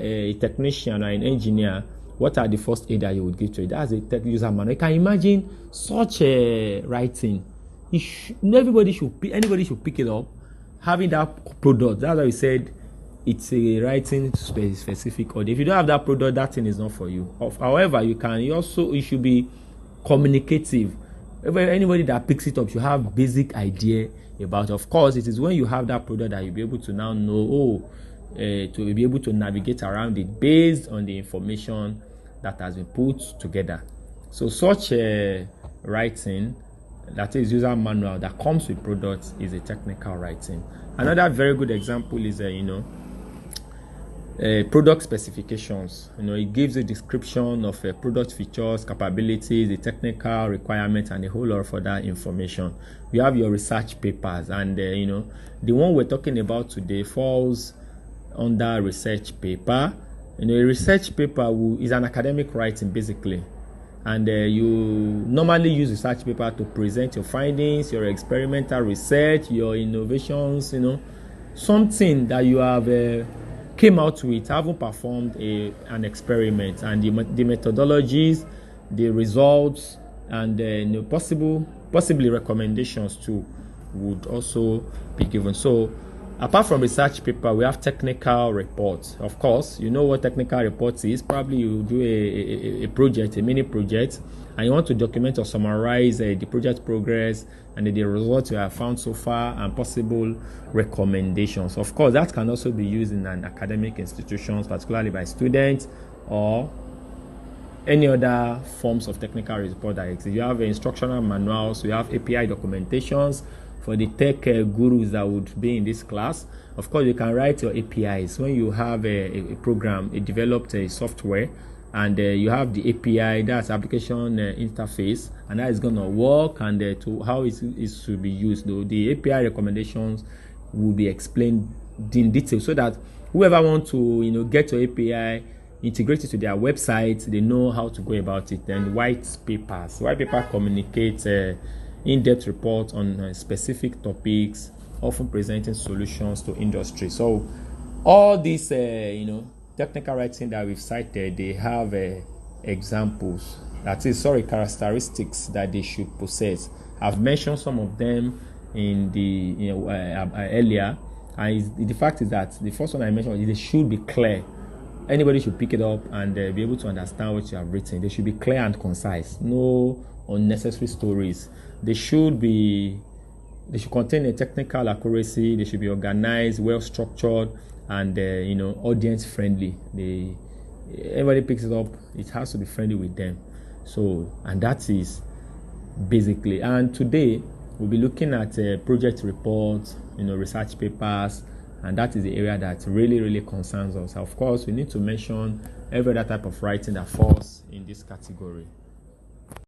a technician or an engineer, what are the first aid that you would give to it? That's a tech user manual. You can imagine such a writing. Anybody should pick it up, having that product. That's why we said it's a writing specific order. If you don't have that product, that thing is not for you. However, you should be communicative. If anybody that picks it up should have basic idea about. Of course, it is when you have that product that you'll be able to now know, to be able to navigate around it based on the information that has been put together. So such a writing, that is user manual, that comes with products, is a technical writing. Another very good example is product specifications. It gives a description of product features, capabilities, the technical requirements, and a whole lot of other information. You have your research papers, and the one we're talking about today falls under research paper. A research paper is an academic writing basically, and you normally use research paper to present your findings, your experimental research, your innovations, something that you have came out with, having performed an experiment, and the methodologies, the results, and possibly recommendations too would also be given. So apart from research paper, we have technical reports. Of course, you know what technical reports is. Probably you do a project, a mini project, and you want to document or summarize the project progress and the results you have found so far and possible recommendations. Of course, that can also be used in an academic institutions, particularly by students or any other forms of technical report that exist. You have instructional manuals, you have API documentations for the tech gurus that would be in this class. Of course, you can write your APIs when you have a program, developed a software, and you have the API, that's application interface, and that is going to work, and to how it should be used. Though the API recommendations will be explained in detail, so that whoever wants to get your API, integrate it to their website, they know how to go about it. Then white paper communicates in-depth reports on specific topics, often presenting solutions to industry. So all these technical writing that we've cited, they have examples, characteristics that they should possess. I've mentioned some of them in the earlier, and the fact is that the first one I mentioned is they should be clear. Anybody should pick it up and be able to understand what you have written. They should be clear and concise, no unnecessary stories. They should contain a technical accuracy. They should be organized, well structured, and audience friendly. Everybody picks it up, it has to be friendly with them. So, and that is basically. And today we'll be looking at project reports, research papers, and that is the area that really concerns us. Of course, we need to mention every other type of writing that falls in this category.